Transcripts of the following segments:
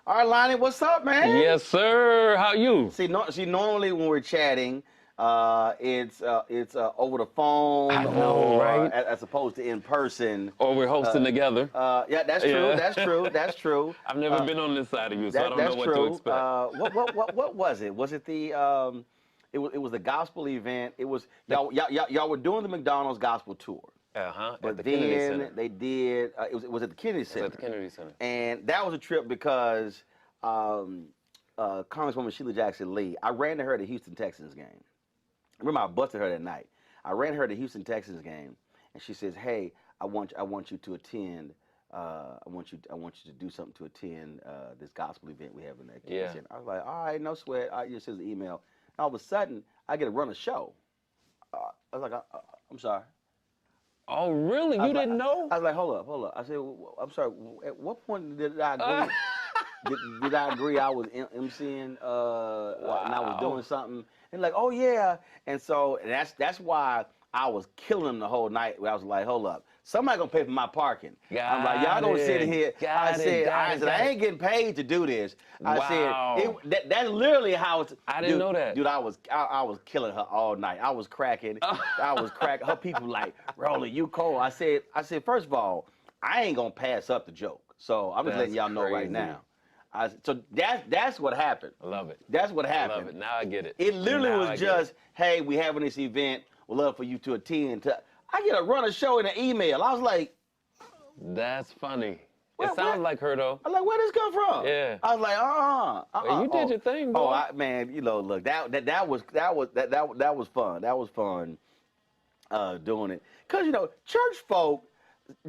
All right, Lonnie, what's up, man? Yes, sir. How you? See, normally when we're chatting, it's over the phone I know, or right? as opposed to in person. Or we're hosting together. Yeah, that's true. Yeah. That's true. That's true. I've never been on this side of you, so I don't know That's what to true. expect. What was it? Was it the it was the gospel event? It was y'all were doing the McDonald's gospel tour. At But the Kennedy then Center. they did. It was at the Kennedy It was Center. at the Kennedy Center. And that was a trip because Congresswoman Sheila Jackson Lee. I ran to her at the Houston Texans game. I remember I busted her that night. I ran her at the Houston Texans game, and she says, "Hey, I want you to attend. I want you to do something to attend this gospel event we have in that." Yeah. I was like, "All right, no sweat." I just sends an email. And all of a sudden, I get to run a show. I was like, "I'm sorry." Oh, really? You didn't know? I was like, hold up. I said, I'm sorry. At what point did I agree? Did I agree I was emceeing and I was doing something? And like, oh yeah. And so that's why I was killing them the whole night. I was like, hold up. Somebody gonna pay for my parking. I'm like, y'all gonna sit here. I said, I ain't getting paid to do this. I said, that's literally how it's. I didn't know that. Dude, I was killing her all night. I was cracking. I was cracking. Her people like, Roland, you cold. I said, first of all, I ain't gonna pass up the joke. So I'm just letting y'all know right now. So that's what happened. I love it. That's what happened. I love it. Now I get it. It literally was just, hey, we having this event. We'd love for you to attend. I get to run a show in an email. I was like, that's funny. It sounds like her though. I'm like, where this come from? Yeah. I was like, Well, you did your thing, boy. Man, look, that was fun. That was fun doing it. Cause church folk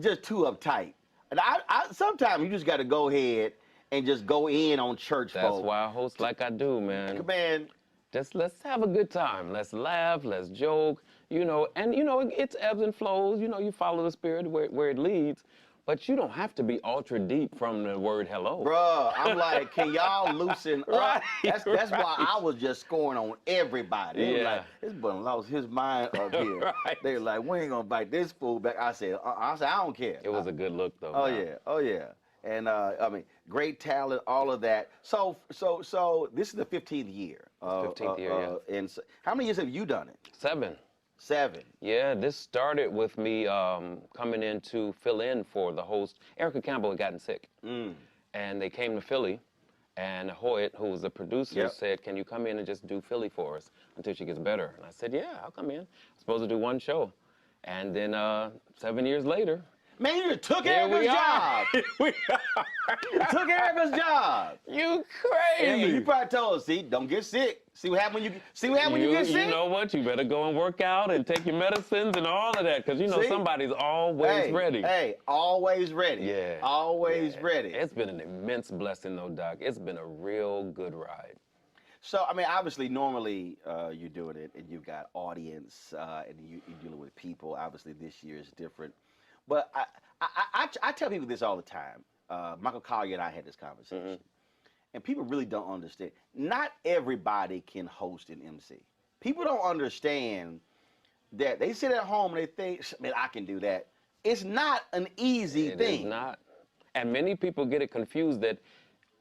just too uptight. And I sometimes you just got to go ahead and just go in on church folk. That's why I host like I do, man. Man, just let's have a good time. Let's laugh. Let's joke. And it's ebbs and flows. You follow the spirit where it leads. But you don't have to be ultra deep from the word hello. Bruh, I'm like, can y'all loosen up? Right, That's why I was just scoring on everybody. They were like, this boy lost his mind up here. Right. They were like, we ain't gonna bite this fool back. I said, I don't care. It was a good look though. Oh yeah. And I mean, great talent, all of that. So this is the 15th year. 15th year, yeah. And so, how many years have you done it? 7. 7. Yeah, this started with me coming in to fill in for the host. Erica Campbell had gotten sick. And they came to Philly, and Hoyt, who was the producer, said, can you come in and just do Philly for us until she gets better? And I said, yeah, I'll come in. I'm supposed to do one show. And then 7 years later, man, you just took Erica's job. We You took Erica's job. You crazy. You probably told us, see, don't get sick. See what happens when you get sick? You know what? You better go and work out and take your medicines and all of that, because somebody's always ready. Hey, always ready. Yeah. Always ready. It's been an immense blessing, though, Doc. It's been a real good ride. So, I mean, obviously, normally you're doing it and you've got audience and you're dealing with people. Obviously, this year is different. But I tell people this all the time. Michael Collier and I had this conversation. And people really don't understand. Not everybody can host an MC. People don't understand that they sit at home and they think, man, I can do that. It's not an easy thing. It is not. And many people get it confused that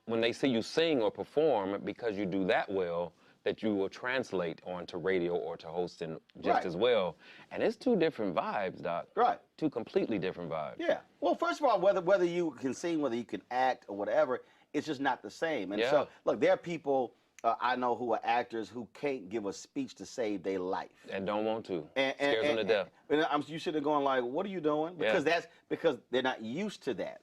when they see you sing or perform, because you do that well, that you will translate onto radio or to hosting just as well. And it's 2 different vibes, Doc. Right. 2 completely different vibes. Yeah. Well, first of all, whether you can sing, whether you can act or whatever, it's just not the same. And so, look, there are people I know who are actors who can't give a speech to save their life. And don't want to. Scares them to death. And you should have gone like, what are you doing? Because because they're not used to that.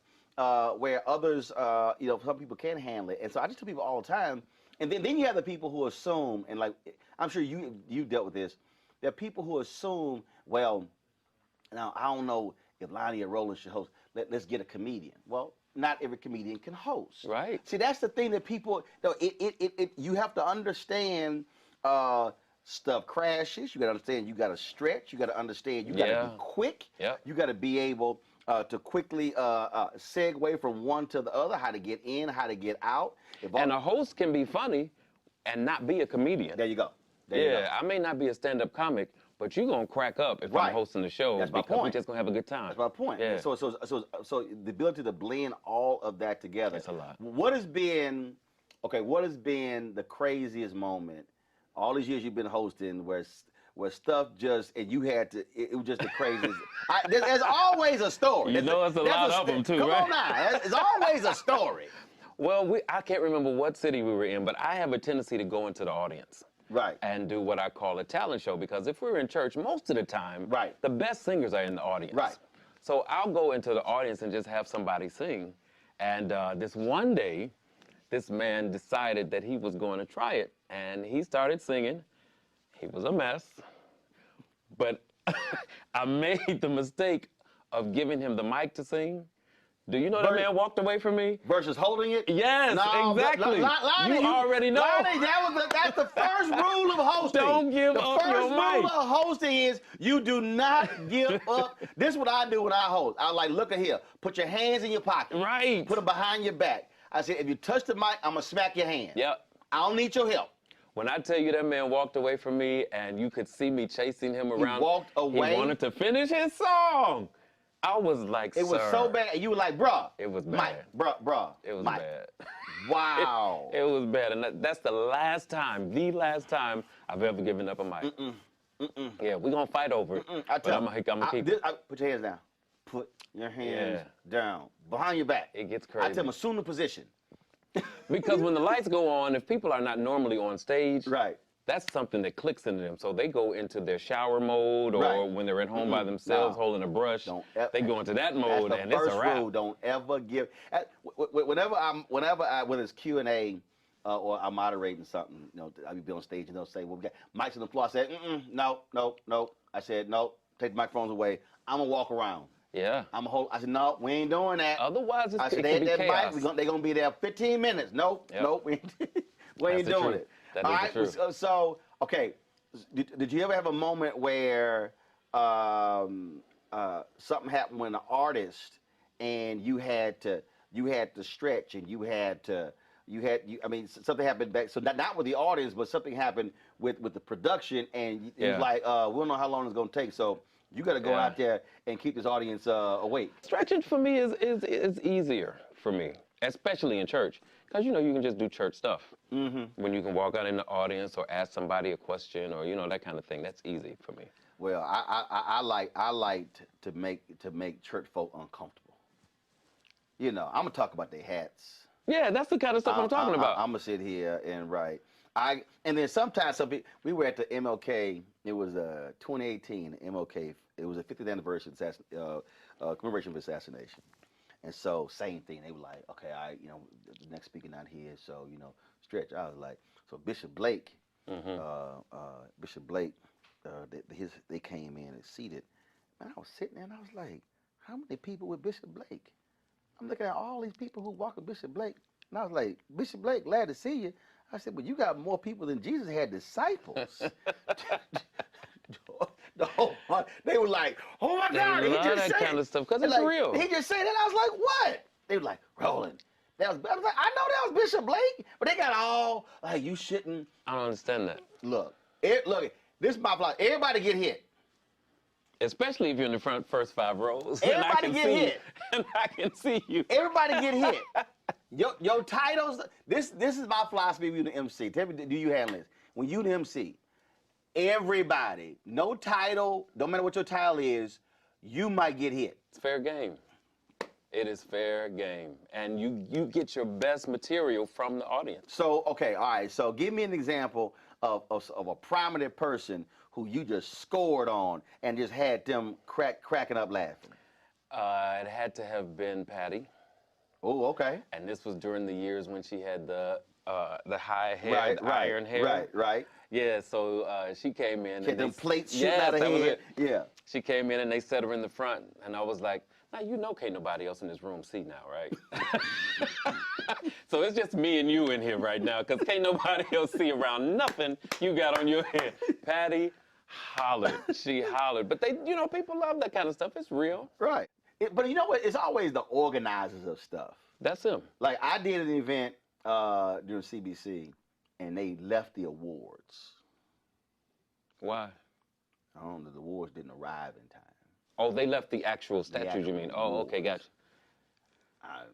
Where others, some people can handle it. And so I just tell people all the time, and then you have the people who assume, and like, I'm sure you dealt with this, there are people who assume, well, now I don't know if Lonnie or Roland should host, let's get a comedian. Well, not every comedian can host. Right. See, that's the thing that people, you have to understand stuff crashes, you got to understand you got to stretch, you got to understand you got to be quick, you got to be able to quickly segue from one to the other, how to get in, how to get out. And a host can be funny and not be a comedian. There you go. I may not be a stand-up comic, but you're going to crack up if Right. I'm hosting the show That's my because we're point. just going to have a good time. That's my point. Yeah. So the ability to blend all of that together. It's a lot. What has been the craziest moment all these years you've been hosting where stuff just, and you had to, it was just the craziest. There's always a story. You know, it's a lot of them too, Come right? on now. There's always a story. Well, I can't remember what city we were in, but I have a tendency to go into the audience. Right. And do what I call a talent show, because if we're in church, most of the time, right, the best singers are in the audience. Right. So I'll go into the audience and just have somebody sing. And this one day, this man decided that he was going to try it, and he started singing. He was a mess, but I made the mistake of giving him the mic to sing. Do you know that man walked away from me? Versus holding it? Yes, no, exactly. Lonnie, you already know. Lonnie, that's the first rule of hosting. Don't give up your mic. The first rule of hosting is you do not give up. This is what I do when I host. I like, look at here. Put your hands in your pocket. Right. Put them behind your back. I said, if you touch the mic, I'm going to smack your hand. Yep. I don't need your help. When I tell you that man walked away from me and you could see me chasing him around. He walked away? He wanted to finish his song. I was like, It was so bad. And you were like, bruh. It was bad. Mike, bruh. It was Mike. bad. Wow. It was bad. And that's the last time I've ever given up a mic. Yeah, we're going to fight over it. I tell I'm going to keep it. Put your hands down. Put your hands down. Behind your back. It gets crazy. I tell them, assume the position. Because when the lights go on, if people are not normally on stage, right, that's something that clicks into them. So they go into their shower mode, or when they're at home by themselves holding a brush, they go into that mode, and it's a wrap. Rule, don't ever give. Whether it's Q&A or I'm moderating something, you know, I'll be on stage and they'll say, well, we got mics on the floor. I said, no. I said, no, take the microphones away. I'm gonna walk around. Yeah. I said, no, we ain't doing that. Otherwise, I said, they that chaos. They're gonna be there 15 minutes. Nope, we ain't doing it. That is the truth. So, okay, did you ever have a moment where something happened when an artist and you had to stretch and something happened back, so not with the audience, but something happened with the production, and it was like, we don't know how long it's gonna take, so you got to go out there and keep this audience awake. Stretching for me is easier for me, especially in church, because you know you can just do church stuff. When you can walk out in the audience or ask somebody a question or that kind of thing, that's easy for me. Well, I like to make church folk uncomfortable. You know, I'm gonna talk about their hats. Yeah, that's the kind of stuff I'm talking about. I'm gonna sit here and write. And then sometimes we were at the MLK. It was 2018 MLK. It was a 50th anniversary commemoration of assassination. And so same thing. They were like, okay, the next speaker not here, so stretch. I was like, so Bishop Blake, they came in and seated. And I was sitting there and I was like, how many people with Bishop Blake? I'm looking at all these people who walk with Bishop Blake, and I was like, Bishop Blake, glad to see you. I said, but you got more people than Jesus had disciples. They were like, oh my God, he just said kind of stuff, because it's real. He just said that. I was like, what? They were like, Roland. I was like, I know that was Bishop Blake, but they got all like, you shouldn't. I don't understand that. Look, this is my plot. Everybody get hit. Especially if you're in the first 5 rows. Everybody get hit. And I can see you. Everybody get hit. Your titles, this is my philosophy when you the MC. Tell me, do you handle this? When you the MC, everybody, no title, don't matter what your title is, you might get hit. It's fair game. It is fair game. And you get your best material from the audience. So, okay, all right. So give me an example of a prominent person who you just scored on and just had them cracking up laughing. It had to have been Patty. Oh, okay. And this was during the years when she had the high hair, iron hair. Right. Yeah, so she came in. She had them plates shooting out of her head. Yeah. She came in and they set her in the front, and I was like, now can't nobody else in this room see now, right? So it's just me and you in here right now, because can't nobody else see around nothing you got on your head. Patty hollered. She hollered. But people love that kind of stuff. It's real. Right. But you know what? It's always the organizers of stuff. That's them. Like, I did an event during CBC, and they left the awards. Why? I don't know, the awards didn't arrive in time. Oh, they left the actual The statues, actual you mean? Oh, okay, awards. gotcha.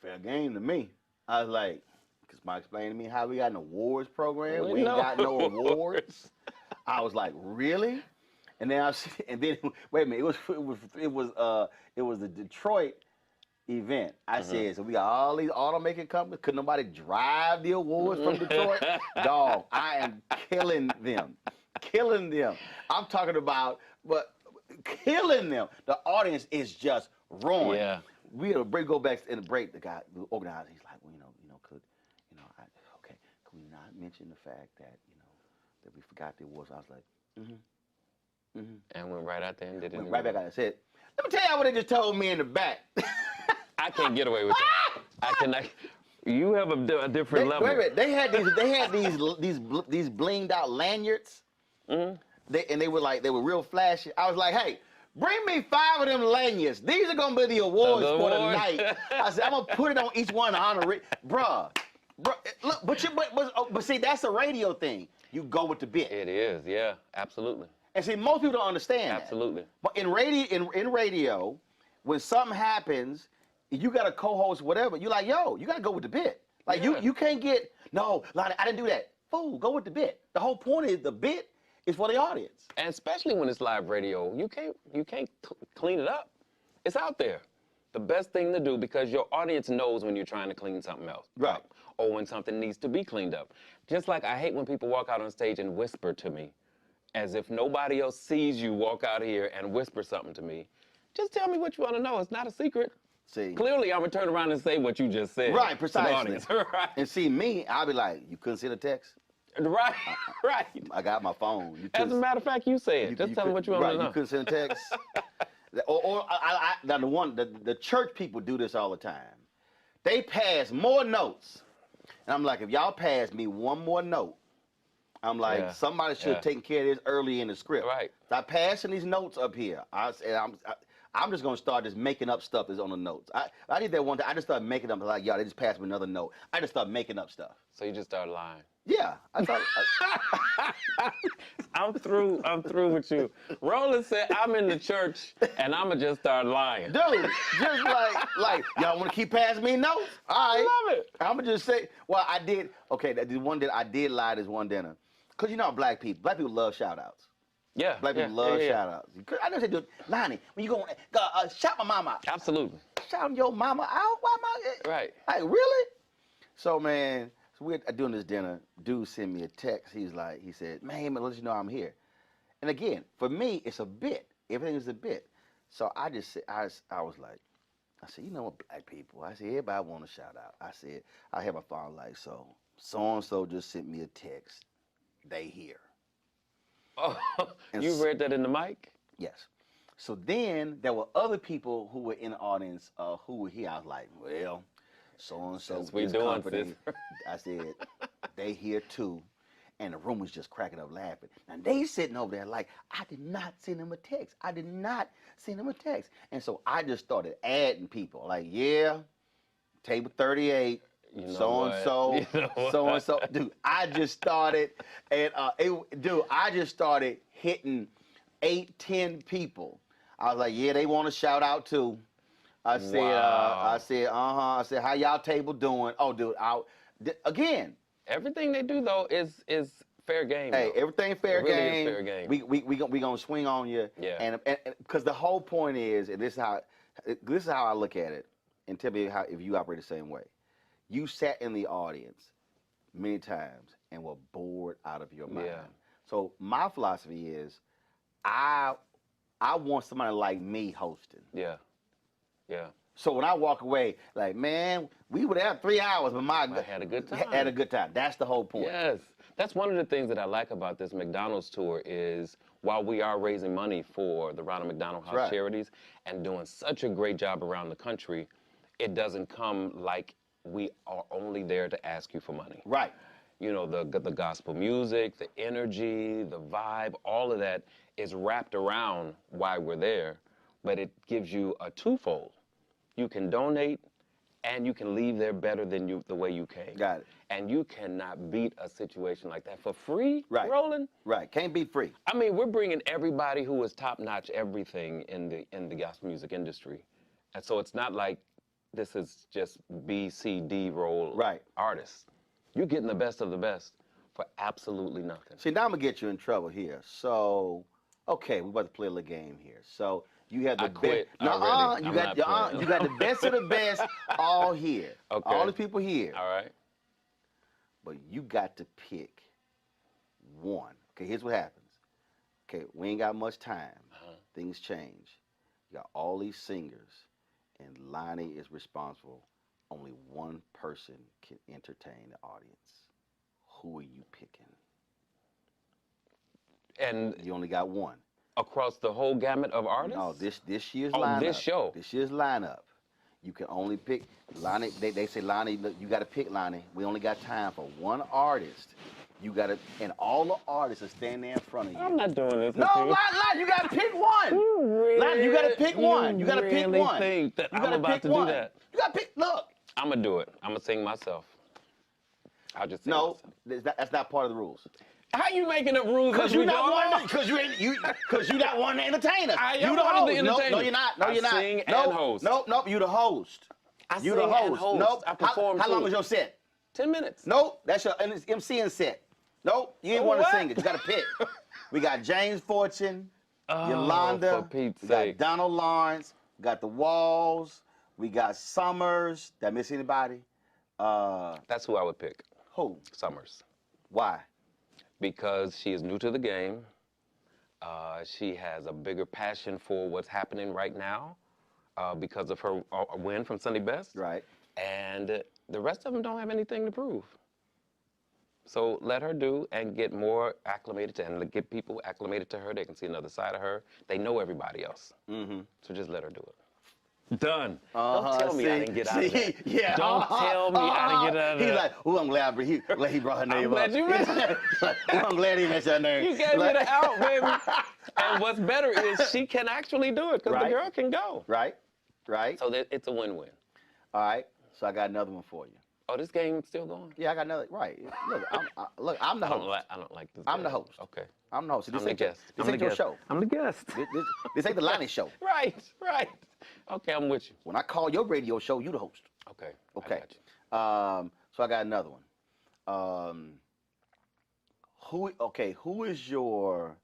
Fair game to me. I was like, because Mike explained to me how we got an awards program. Well, We ain't no. got no awards. I was like, really? And then wait a minute. It was the Detroit event. I said, so we got all these automaker companies. Could nobody drive the awards from Detroit? Dog, I am killing them. Killing them. I'm talking about, but killing them. The audience is just ruined. Yeah. We had a break, go back in the break. The guy, the organizer, he's like, well, could we not mention the fact that, that we forgot the awards? I was like, And went right out there and did it. went right back out and said, let me tell y'all what they just told me in the back. I can't get away with that. I cannot. You have a different level. Wait a minute. They had these blinged out lanyards. They were real flashy. I was like, hey, bring me 5 of them lanyards. These are gonna be the awards for the night. I said, I'm gonna put it on each one to honor it, bruh. Look, but see, that's a radio thing. You go with the bit. It is, yeah, absolutely. And see, most people don't understand Absolutely. that. But in radio, when something happens, you got a co-host, whatever, you're like, yo, you gotta go with the bit. Like you can't get, no, Lonnie, I didn't do that. Fool, go with the bit. The whole point is the bit is for the audience. And especially when it's live radio, you can't clean it up. It's out there. The best thing to do, because your audience knows when you're trying to clean something else up, or when something needs to be cleaned up. Just like I hate when people walk out on stage and whisper to me, as if nobody else sees you walk out here and whisper something to me. Just tell me what you want to know. It's not a secret. See. Clearly, I'm going to turn around and say what you just said. Right, precisely. To the audience. Right. And see me, I'll be like, you couldn't send a text? Right, right. I got my phone. As a matter of fact, you say it. Just tell me what you want to know. You couldn't send a text? Now the church people do this all the time. They pass more notes. And I'm like, if y'all pass me one more note, I'm like, somebody should have taken care of this early in the script. Right. Stop passing these notes up here. I'm just gonna start just making up stuff that's on the notes. I did that one time. I just started making up like, y'all, they just passed me another note. I just started making up stuff. So you just started lying. Yeah, I thought. I'm through with you. Roland said, I'm in the church and I'ma just start lying. Dude, just like y'all want to keep passing me notes? All right. I love it. I'ma just say, well, I did. Okay, that one that I did lie this one dinner, cause you know black people love shout outs. Yeah. Black people love shout outs. I know they do. Lonnie, when you go, shout my mama out. Absolutely. Shout your mama out? Why am I? Right. Like, really? So, man, we're doing this dinner. Dude sent me a text. He said, man, let you know I'm here. And again, for me, it's a bit. Everything is a bit. So I just said, I was like, you know what, black people? I said, everybody want to shout out. I said, I have my phone like, so-and-so just sent me a text. They here. Oh, you read that in the mic? Yes. So then there were other people who were in the audience who were here. I was like, well, so-and-so. We doing this. I said, they here too. And the room was just cracking up laughing. Now they sitting over there like, I did not send him a text. I did not send him a text. And so I just started adding people. Like, yeah, table 38. You know so-and-so, so-and-so. Dude, I just started, and I just started hitting 8, 10 people. I was like, yeah, they want to shout out too. I said, I said, how y'all table doing? Oh, dude, again. Everything they do though is fair game. Hey, though. everything fair game. Is fair game. We gonna swing on you. Yeah. And because the whole point is, and this is how I look at it, and tell me if you operate the same way. You sat in the audience many times and were bored out of your mind. Yeah. So my philosophy is, I want somebody like me hosting. Yeah. Yeah. So when I walk away, like, man, we were there 3 hours, but I had a good time. Had a good time. That's the whole point. Yes. That's one of the things that I like about this McDonald's tour is while we are raising money for the Ronald McDonald House Charities and doing such a great job around the country, it doesn't come like we are only there to ask you for money. Right. You know, the gospel music, the energy, the vibe, all of that is wrapped around why we're there, but it gives you a twofold. You can donate and you can leave there better than the way you came. Got it. And you cannot beat a situation like that for free, Right. Roland. Right. Can't beat free. I mean, we're bringing everybody who is top-notch everything in the gospel music industry, and so it's not like this is just B, C, D roll artists. You're getting the best of the best for absolutely nothing. See, now I'm gonna get you in trouble here. So, okay, we're about to play a little game here. So you have the quit best. already. You got you got the best of the best all here. Okay. All the people here. All right. But you got to pick one. Okay, here's what happens. Okay, we ain't got much time. Things change. You got all these singers, and Lonnie is responsible. Only one person can entertain the audience. Who are you picking? And you only got one. Across the whole gamut of artists? No, this year's lineup. This show. This year's lineup. You can only pick Lonnie. They say, Lonnie, look, you got to pick Lonnie. We only got time for one artist. You got to, and all the artists are standing there in front of you. I'm not doing this. No, Lonnie, you got to pick one. Lonnie, you got to pick one. You got to pick one. Think that I'm about to do that? You got to pick. Look. I'm gonna do it. I'm gonna sing myself. I'll just sing No, myself. that's not part of the rules. How you making up rules? Because you're not one. Because you're not one to entertain us. I am you the one host. of the entertainers. No, you're not. No, you're not. I sing and host. Nope. You the host. I You sing the host. and host. Nope. I perform How too. long was your set? 10 minutes. Nope. That's your MCing set. Nope. You ain't want to sing it. You got to pick. We got James Fortune, Yolanda, for Pete's we sake. got Donald Lawrence, we got the Walls, we got Summers. Did I miss anybody? That's who I would pick. Who? Summers. Why? Because she is new to the game. She has a bigger passion for what's happening right now because of her win from Sunday Best. Right. And the rest of them don't have anything to prove. So let her do and get more acclimated to, and get people acclimated to her. They can see another side of her. They know everybody else. Mm-hmm. So just let her do it. Done. Don't tell me I didn't get out of that. Yeah. Don't tell me I didn't get out of that. He's like, oh, I'm glad he brought her name I'm glad up. you mentioned I'm glad he mentioned her name. You gave me the out, baby. And what's better is she can actually do it because the girl can go. Right. So it's a win-win. All right. So I got another one for you. Oh, this game's still going? Yeah, I got another. Right. Look, I'm the host. I don't like this. I'm the host. Okay. I'm the host. So I'm the guest. This ain't your show. I'm the guest. This ain't the Lonnie show. Right. Okay, I'm with you. When I call your radio show, you the host. Okay. Okay. I got you. So I got another one. Who is your?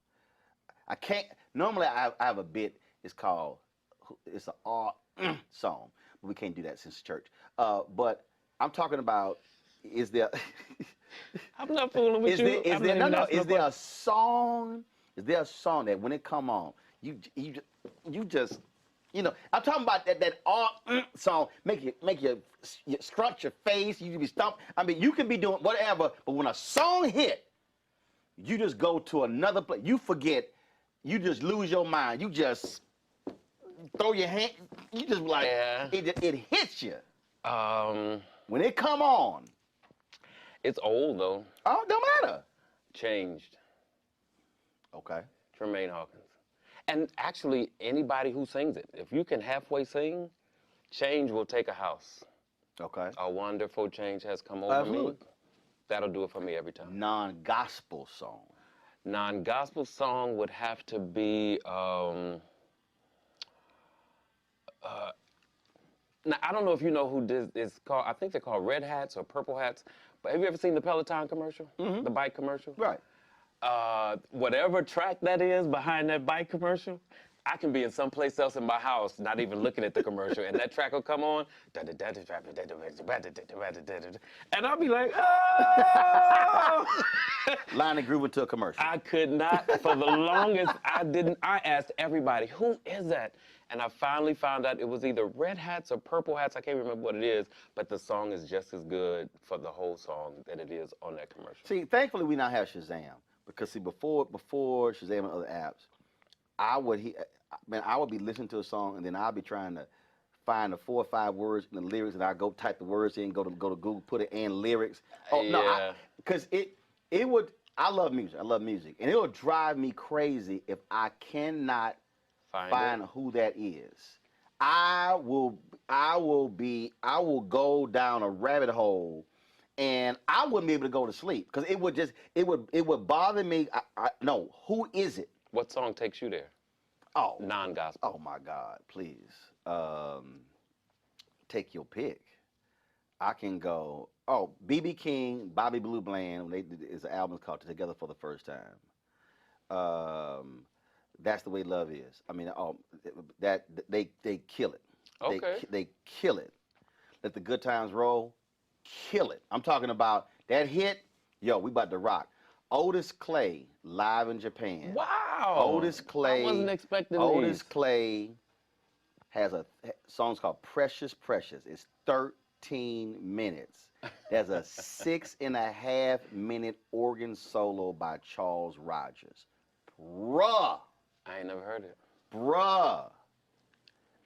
I can't. Normally, I have a bit. It's called. It's an song, but we can't do that since church. But I'm talking about. Is there? I'm not fooling with you. Is there a song? Is there a song that when it come on, you just. You know, I'm talking about that song. Make you scrunch your face. You be stumped. I mean, you can be doing whatever, but when a song hit, you just go to another place. You forget. You just lose your mind. You just throw your hand. You just like it hits you. When it come on. It's old though. Oh, don't matter. Changed. Okay. Tremaine Hawkins. And actually, anybody who sings it, if you can halfway sing, change will take a house. Okay. A wonderful change has come over me. That'll do it for me every time. Non-gospel song. Non-gospel song would have to be, now, I don't know if you know who this is called. I think they're called Red Hats or Purple Hats. But have you ever seen the Peloton commercial? Mm-hmm. The bike commercial? Right. Whatever track that is behind that bike commercial, I can be in someplace else in my house, not even looking at the commercial, and that track will come on, and I'll be like, oh! Lonnie grew into a commercial. I could not, for the longest, I asked everybody, who is that? And I finally found out it was either Red Hats or Purple Hats. I can't remember what it is, but the song is just as good for the whole song that it is on that commercial. See, thankfully we now have Shazam. Because see, before Shazam and other apps, I would be listening to a song and then I'll be trying to find the 4 or 5 words in the lyrics, and I go type the words in, go to Google, put it in lyrics. Oh no, because it would. I love music, and it will drive me crazy if I cannot find who that is. I will go down a rabbit hole, and I wouldn't be able to go to sleep because it would bother me. No, who is it? What song takes you there? Oh, Non-gospel. oh my God, please, take your pick. I can go. Oh, B.B. King, Bobby Blue Bland. Is an album called "Together for the First Time." That's the way love is. I mean, that they kill it. Okay. They kill it. Let the good times roll. Kill it. I'm talking about that hit. Yo, we about to rock. Otis Clay live in Japan. Wow. Otis Clay. I wasn't expecting Otis these. Clay has a song's called Precious Precious. It's 13 minutes. There's a 6.5 minute organ solo by Charles Rogers. Bruh. I ain't never heard it. Bruh.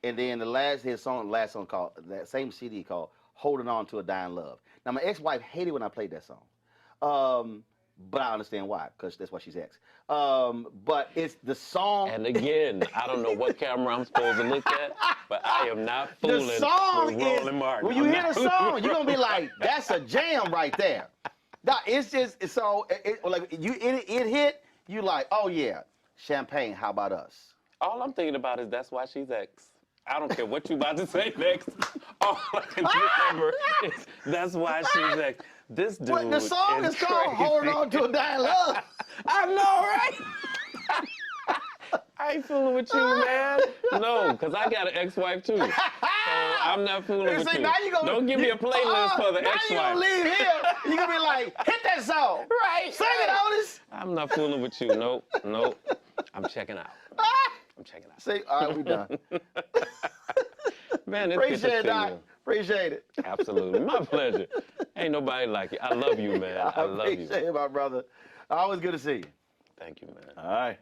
And then last song called, that same CD called Holding On to a Dying Love. Now, my ex-wife hated when I played that song. But I understand why, because that's why she's ex. But it's the song. And again, I don't know what camera I'm supposed to look at, but I am not fooling the song with Roland Martin. When you hear the song, you're going to be like, that's a jam right there. Now, it's just, so, it hit, you like, oh yeah, Champagne, how about us? All I'm thinking about is that's why she's ex. I don't care what you about to say next. All I can remember is that's why she's ex. This dude But the song is called crazy. Holding On to a Dying Love. I know, right? I ain't fooling with you, man. No, because I got an ex-wife too. So I'm not fooling with you. Now Don't give me a playlist for the now ex-wife. Now you're going to leave here. You're going to be like, hit that song. Right. Sing it, Otis. I'm not fooling with you. Nope. I'm checking out. I'm checking out. See, all right, we done. Man, it's good to Appreciate it, see Doc. you. Appreciate it. Absolutely. My pleasure. Ain't nobody like you. I love you, man. I love you. Appreciate it, my brother. Always good to see you. Thank you, man. All right.